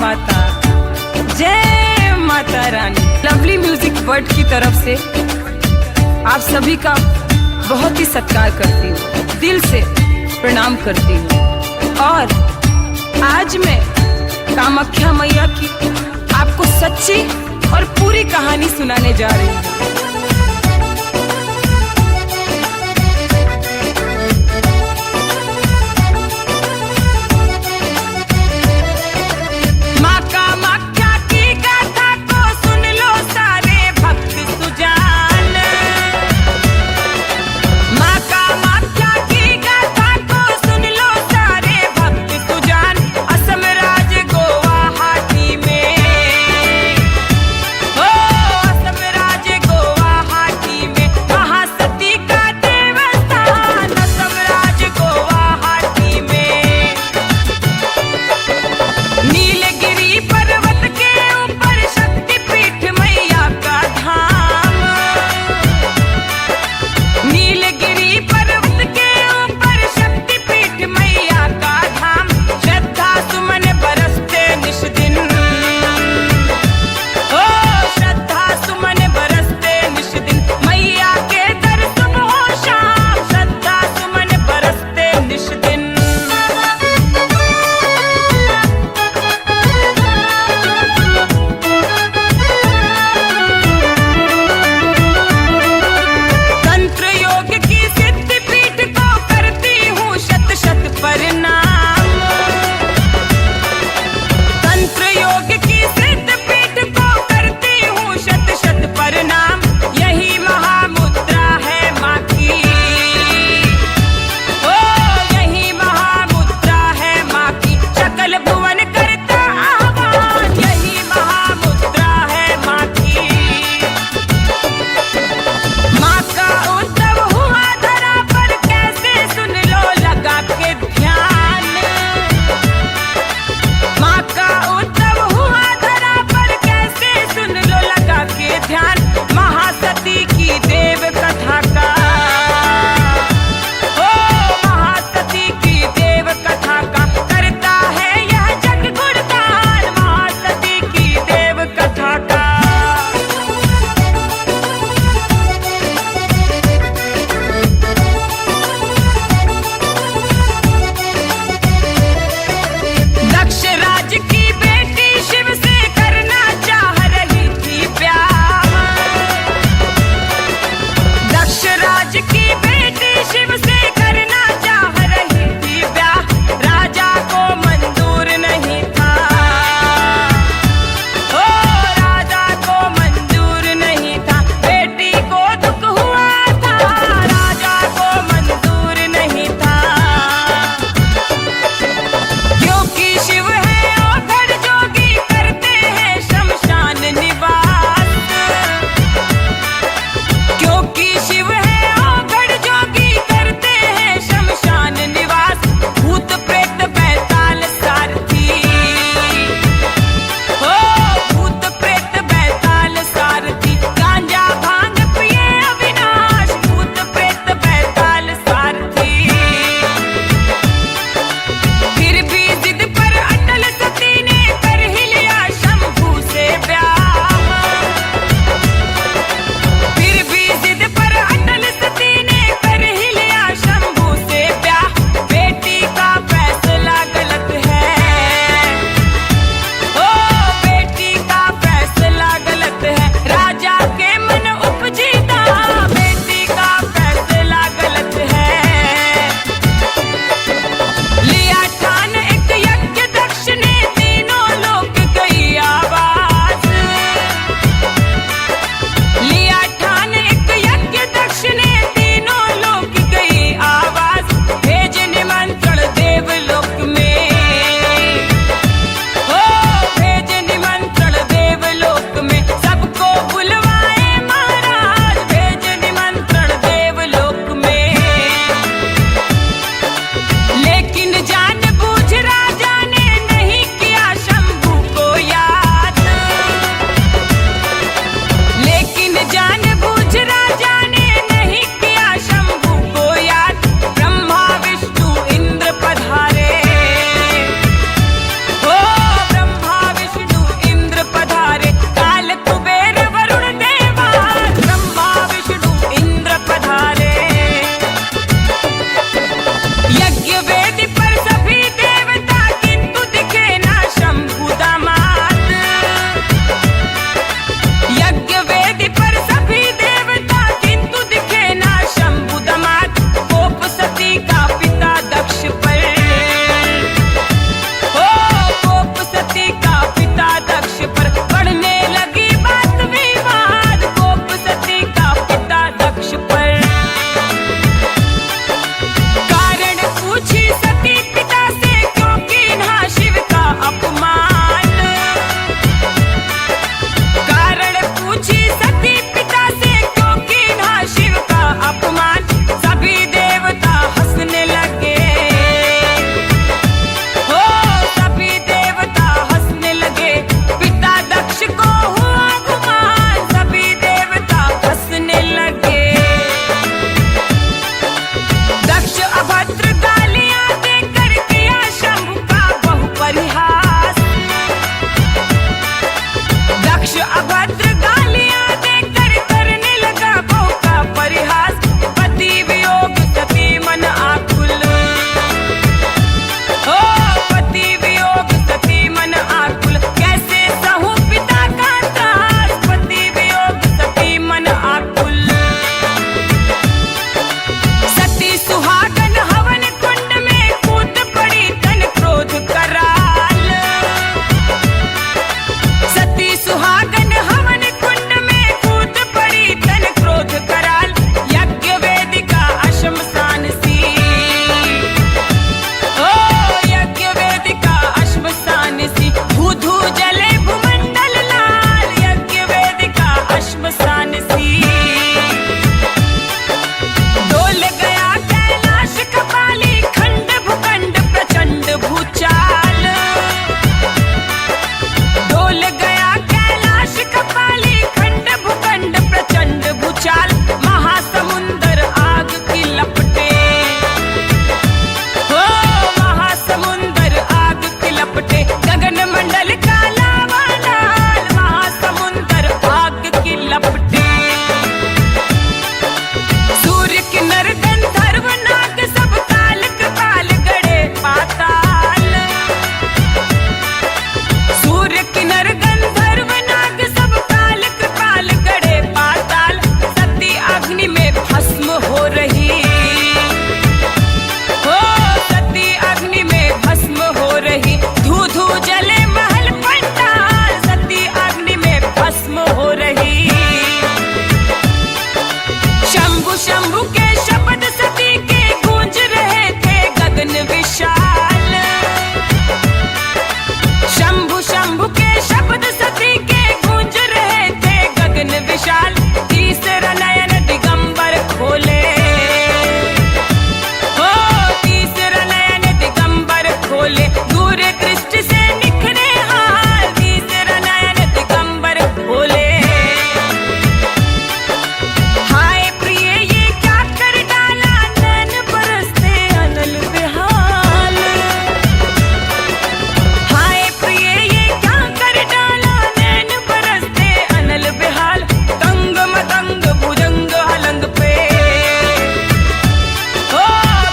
माता, जय Mata Rani. Lovely music world की तरफ से आप सभी का बहुत ही सत्कार करती हूँ, दिल से प्रणाम करती हूँ। और आज मैं कामाख्या मैया की आपको सच्ची और पूरी कहानी सुनाने जा रही हूँ। लपटे गगन मंडल काला लाल, वहाँ समुंदर आग की लपटे। सूर्य किन्नर गंधर्व नाग सब काल काल गड़े पाताल। सूर्य किन्नर गंधर्व नाग सब काल काल गड़े पाताल। सती अग्नि में भस्म हो रही, हो सती अग्नि में भस्म हो रही। धू धू जले महल पंडाल, सती अग्नि में भस्म हो रही। शंभु शंभु के शब्द सती के गूंज रहे थे गगन विशाल। शंभु शंभु के शब्द सती के गूंज रहे थे गगन विशाल। तीसरा नयन दिगंबर खोले, हो तीसरा नयन दिगंबर खोले। दूर दृष्टि से निखरे हाल, तीसरा नयन दिगंबर खोले। हाय प्रिय ये क्या कर डाला, नैन बरसते अनल बेहाल। हाय प्रिय ये क्या कर डाला, नैन बरसते अनल बेहाल। तंग मतंग भुजंग अलंग पे, हो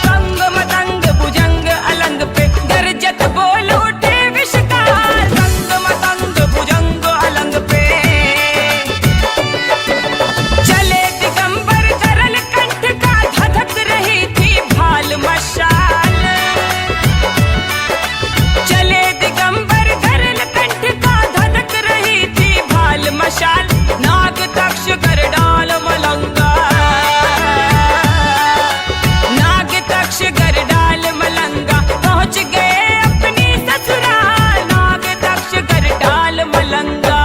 तंग मतंग भुजंग अलंग पे। गरजत बोल उठे विषकाल, तंग मतंग भुजंग अलंग पे। चले दिगंबर करल कंठ का, धधक रही थी भाल मशाल। चले दिगंबर करल कंठ का, धधक रही थी भाल मशाल। नाग तक्ष कर डाल मलंगा, नाग तक्ष कर डाल मलंगा। पहुंच गए अपनी ससुराल, नाग तक्ष कर डाल मलंगा।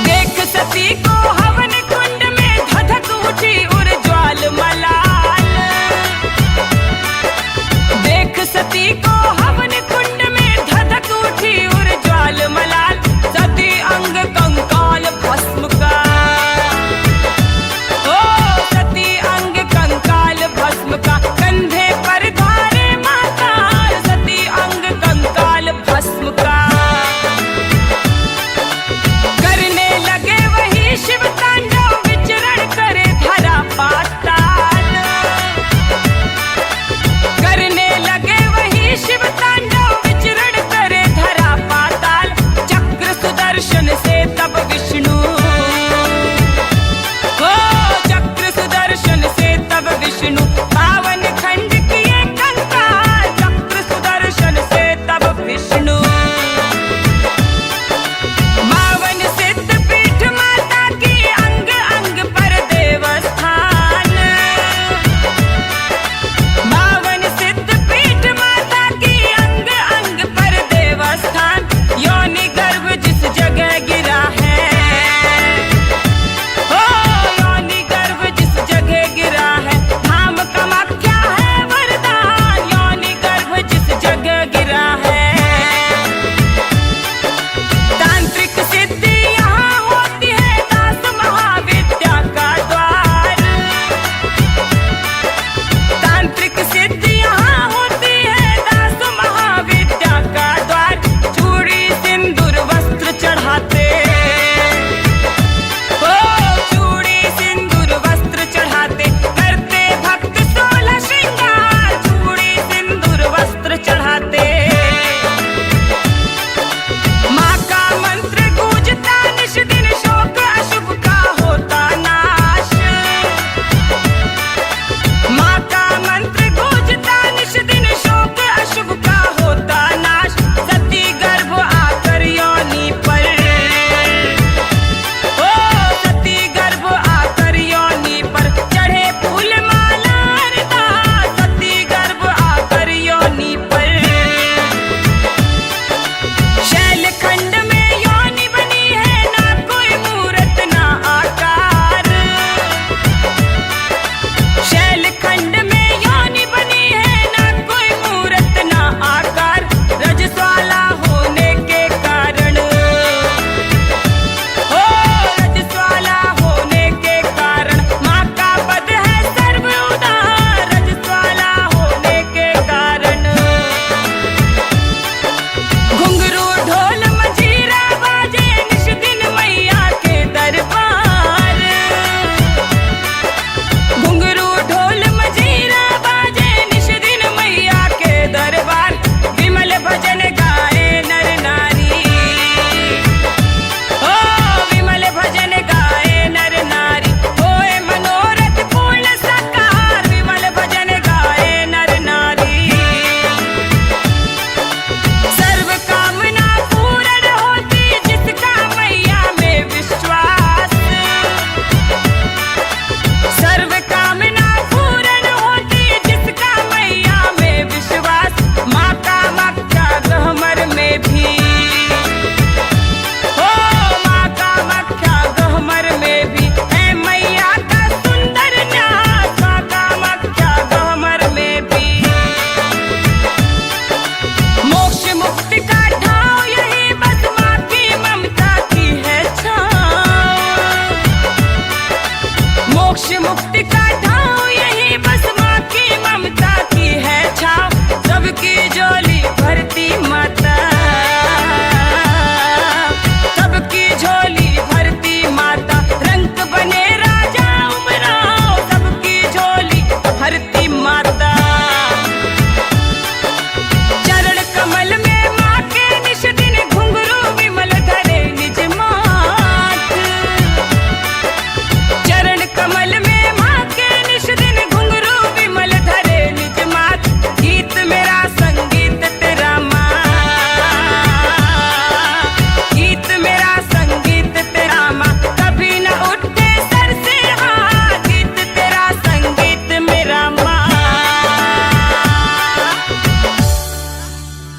देख सती को हवन कुंड में, धधक उठी उर्ज्वाल मलाल। देख सती को हवन कुंड में, धधक उठी उर्ज्वाल मलाल। सती अंग कंकाल भस्म का, ओ सती अंग कंकाल भस्म का। कंधे पर धारे माताल, सती अंग कंकाल भस्म का। करने लगे वही शिव तांडव, विचरण करे धरा पाताल। करने लगे वही शिव जय